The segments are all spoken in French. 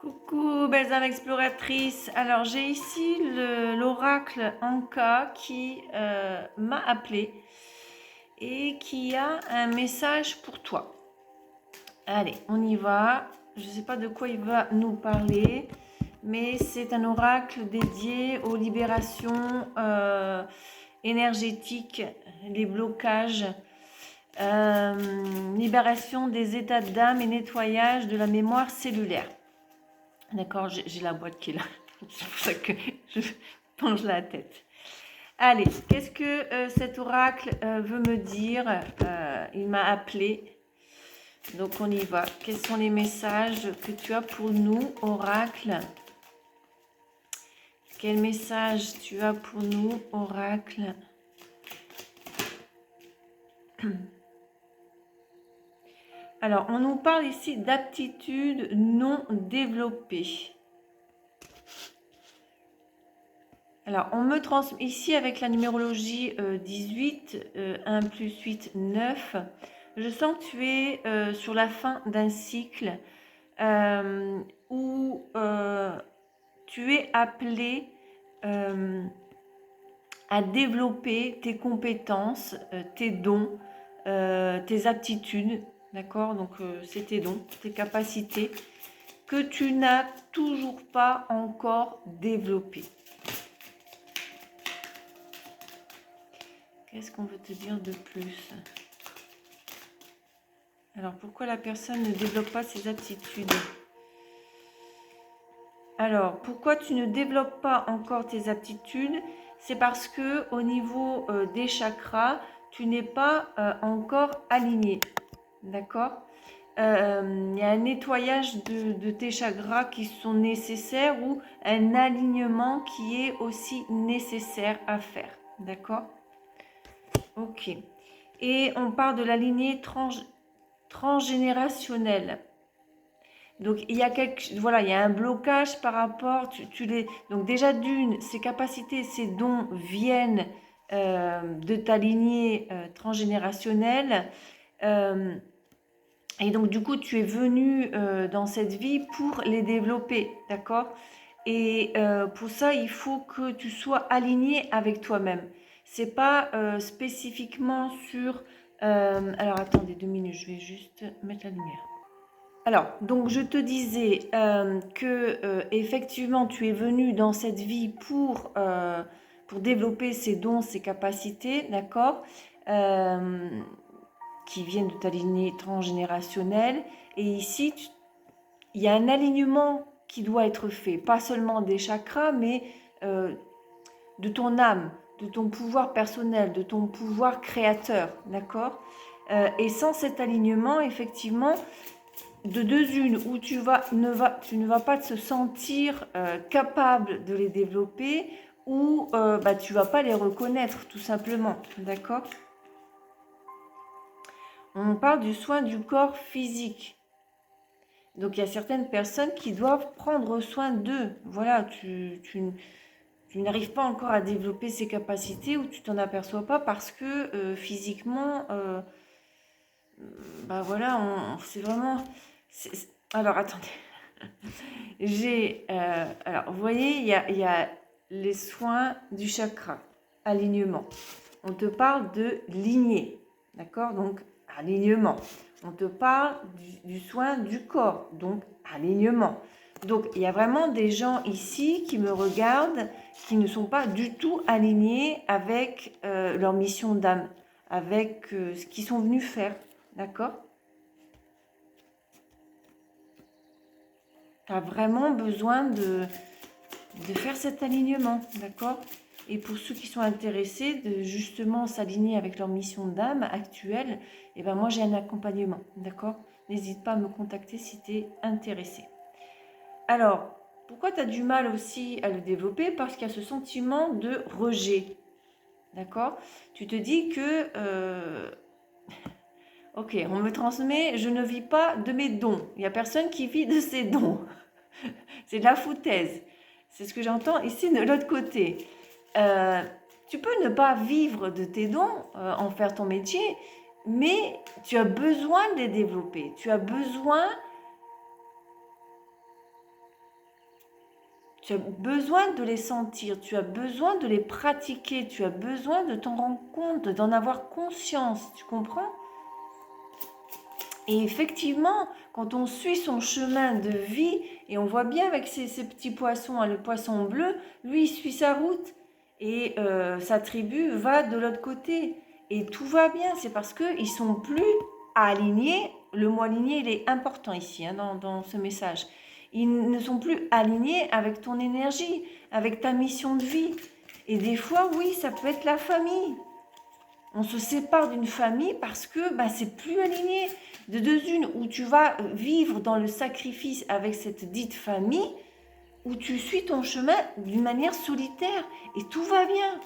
Coucou belles âmes exploratrices. Alors j'ai ici l'oracle Anka qui m'a appelé et qui a un message pour toi. Allez, on y va. Je ne sais pas de quoi il va nous parler, mais c'est un oracle dédié aux libérations énergétiques, les blocages, libération des états d'âme et nettoyage de la mémoire cellulaire. D'accord, j'ai la boîte qui est là. C'est pour ça que je penche la tête. Allez, qu'est-ce que cet oracle veut me dire? Il m'a appelé. Donc on y va. Quels sont les messages que tu as pour nous, oracle? Quel message tu as pour nous, oracle? Alors, on nous parle ici d'aptitudes non développées. Alors, on me transmet ici avec la numérologie 18, 1 plus 8, 9. Je sens que tu es sur la fin d'un cycle où tu es appelé à développer tes compétences, tes dons, tes aptitudes, d'accord? Donc, c'est tes dons, tes capacités que tu n'as toujours pas encore développées. Qu'est-ce qu'on veut te dire de plus? Alors, pourquoi la personne ne développe pas ses aptitudes? Alors, pourquoi tu ne développes pas encore tes aptitudes? C'est parce que au niveau des chakras, tu n'es pas encore aligné. D'accord? Il y a un nettoyage de tes chakras qui sont nécessaires ou un alignement qui est aussi nécessaire à faire. D'accord? Ok. Et on parle de la lignée transgénérationnelle. Donc il y a il y a un blocage par rapport. Donc déjà d'une, ces capacités, ces dons viennent de ta lignée transgénérationnelle. Et donc du coup, tu es venu dans cette vie pour les développer, d'accord? Et pour ça, il faut que tu sois aligné avec toi-même. C'est pas spécifiquement sur. Alors attendez 2 minutes, je vais juste mettre la lumière. Alors, donc je te disais que effectivement, tu es venu dans cette vie pour développer ces dons, ces capacités, d'accord, qui viennent de ta lignée transgénérationnelle. Et ici, il y a un alignement qui doit être fait, pas seulement des chakras, mais de ton âme, de ton pouvoir personnel, de ton pouvoir créateur, d'accord? Et sans cet alignement, effectivement, de deux unes, où tu ne vas pas te sentir capable de les développer, ou tu vas pas les reconnaître, tout simplement, d'accord? On parle du soin du corps physique. Donc, il y a certaines personnes qui doivent prendre soin d'eux. Voilà, tu n'arrives pas encore à développer ces capacités ou tu t'en aperçois pas parce que physiquement, voilà, c'est vraiment... Alors, attendez. Alors, vous voyez, il y a les soins du chakra, alignement. On te parle de lignée, d'accord? Donc, alignement. On te parle du soin du corps, donc alignement. Donc, il y a vraiment des gens ici qui me regardent, qui ne sont pas du tout alignés avec leur mission d'âme, avec ce qu'ils sont venus faire, d'accord? Tu as vraiment besoin de faire cet alignement, d'accord? Et pour ceux qui sont intéressés de justement s'aligner avec leur mission d'âme actuelle, eh ben moi j'ai un accompagnement, d'accord? N'hésite pas à me contacter si tu es intéressé. Alors, pourquoi tu as du mal aussi à le développer? Parce qu'il y a ce sentiment de rejet, d'accord? Tu te dis que, ok, on me transmet, je ne vis pas de mes dons. Il n'y a personne qui vit de ses dons. C'est de la foutaise. C'est ce que j'entends ici de l'autre côté. Tu peux ne pas vivre de tes dons, en faire ton métier, mais tu as besoin de les développer. Tu as besoin Tu as besoin de les sentir, tu as besoin de les pratiquer, tu as besoin de t'en rendre compte, d'en avoir conscience, tu comprends? Et effectivement, quand on suit son chemin de vie, et on voit bien avec ces petits poissons, le poisson bleu, lui, il suit sa route, et sa tribu va de l'autre côté. Et tout va bien, c'est parce qu'ils ne sont plus alignés. Le mot aligné, il est important ici, dans ce message. Ils ne sont plus alignés avec ton énergie, avec ta mission de vie. Et des fois, oui, ça peut être la famille. On se sépare d'une famille parce que c'est plus aligné. De deux unes, où tu vas vivre dans le sacrifice avec cette dite famille, où tu suis ton chemin d'une manière solitaire et tout va bien.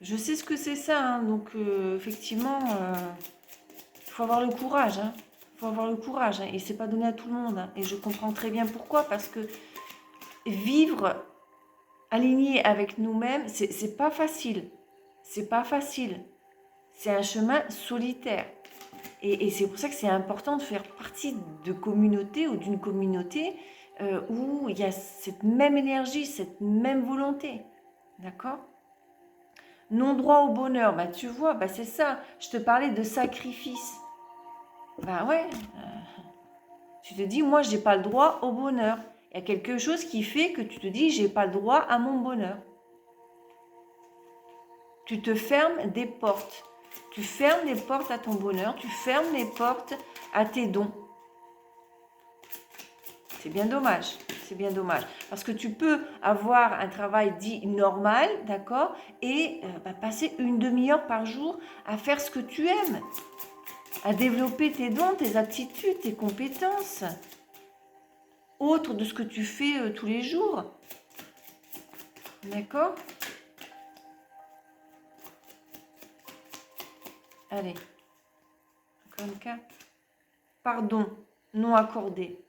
Je sais ce que c'est ça, donc effectivement, il faut avoir le courage. Il faut avoir le courage, et c'est pas donné à tout le monde. Et je comprends très bien pourquoi, parce que vivre aligné avec nous-mêmes, c'est pas facile. C'est pas facile. C'est un chemin solitaire. Et c'est pour ça que c'est important de faire partie de communautés ou d'une communauté où il y a cette même énergie, cette même volonté. D'accord? Non-droit au bonheur, tu vois, c'est ça. Je te parlais de sacrifice. Ouais, tu te dis, moi, j'ai pas le droit au bonheur. Il y a quelque chose qui fait que tu te dis, j'ai pas le droit à mon bonheur. Tu te fermes des portes. Tu fermes les portes à ton bonheur, tu fermes les portes à tes dons. C'est bien dommage, c'est bien dommage. Parce que tu peux avoir un travail dit normal, d'accord, et passer une demi-heure par jour à faire ce que tu aimes, à développer tes dons, tes aptitudes, tes compétences, autres de ce que tu fais tous les jours. D'accord ? Allez, encore une carte. Pardon, non accordé.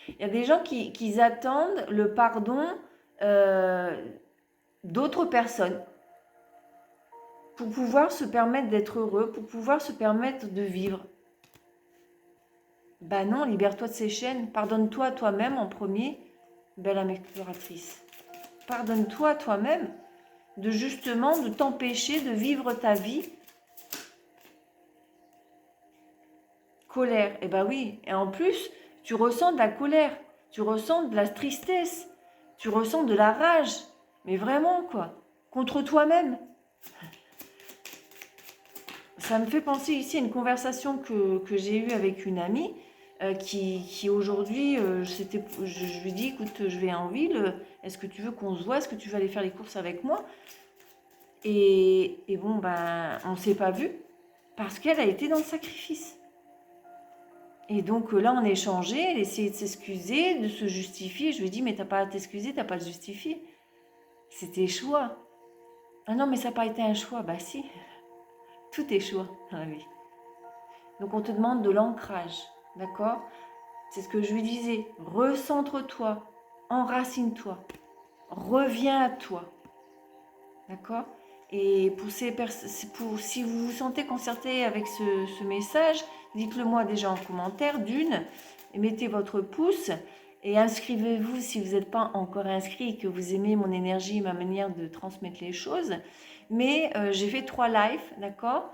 Il y a des gens qui attendent le pardon d'autres personnes pour pouvoir se permettre d'être heureux, pour pouvoir se permettre de vivre. Non, libère-toi de ces chaînes. Pardonne-toi toi-même en premier, belle âme exploratrice. Pardonne-toi toi-même de justement de t'empêcher de vivre ta vie. Colère, oui. Et en plus, tu ressens de la colère, tu ressens de la tristesse, tu ressens de la rage. Mais vraiment, quoi. Contre toi-même. Ça me fait penser ici à une conversation que j'ai eue avec une amie qui aujourd'hui, je lui dis, écoute, je vais en ville, est-ce que tu veux qu'on se voit, est-ce que tu veux aller faire les courses avec moi? Et bon, on ne s'est pas vu parce qu'elle a été dans le sacrifice. Et donc là, on a échangé, elle essayait de s'excuser, de se justifier. Je lui ai dit, mais t'as pas à t'excuser, t'as pas à te justifier. C'était choix. Ah non, mais ça n'a pas été un choix. Si, tout est choix dans la vie. Donc on te demande de l'ancrage, d'accord? C'est ce que je lui disais. Recentre-toi, enracine-toi, reviens à toi, d'accord? Et si vous vous sentez concerté avec ce message, dites-le moi déjà en commentaire et mettez votre pouce et inscrivez-vous si vous n'êtes pas encore inscrit et que vous aimez mon énergie, ma manière de transmettre les choses. Mais j'ai fait 3 lives, d'accord,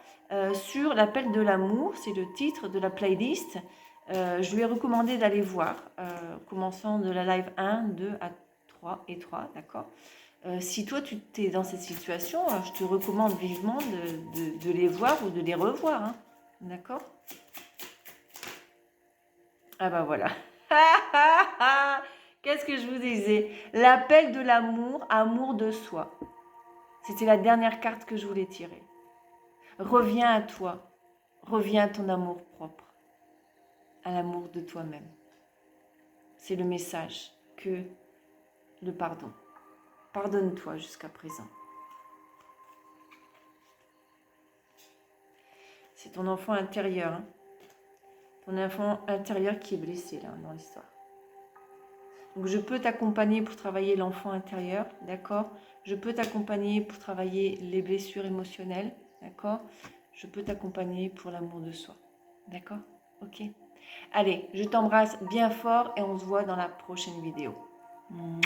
sur l'appel de l'amour, c'est le titre de la playlist. Je lui ai recommandé d'aller voir, commençant de la live 1, 2 à 3 et 3, d'accord. Si toi tu es dans cette situation, je te recommande vivement de les voir ou de les revoir, hein, d'accord. Ah voilà. Qu'est-ce que je vous disais? L'appel de l'amour, amour de soi. C'était la dernière carte que je voulais tirer. Reviens à toi. Reviens à ton amour propre. À l'amour de toi-même. C'est le message que le pardon. Pardonne-toi jusqu'à présent. C'est ton enfant intérieur. Hein. Ton enfant intérieur qui est blessé là dans l'histoire. Donc je peux t'accompagner pour travailler l'enfant intérieur, d'accord? Je peux t'accompagner pour travailler les blessures émotionnelles, d'accord? Je peux t'accompagner pour l'amour de soi, d'accord? Ok. Allez, je t'embrasse bien fort et on se voit dans la prochaine vidéo. Mouah.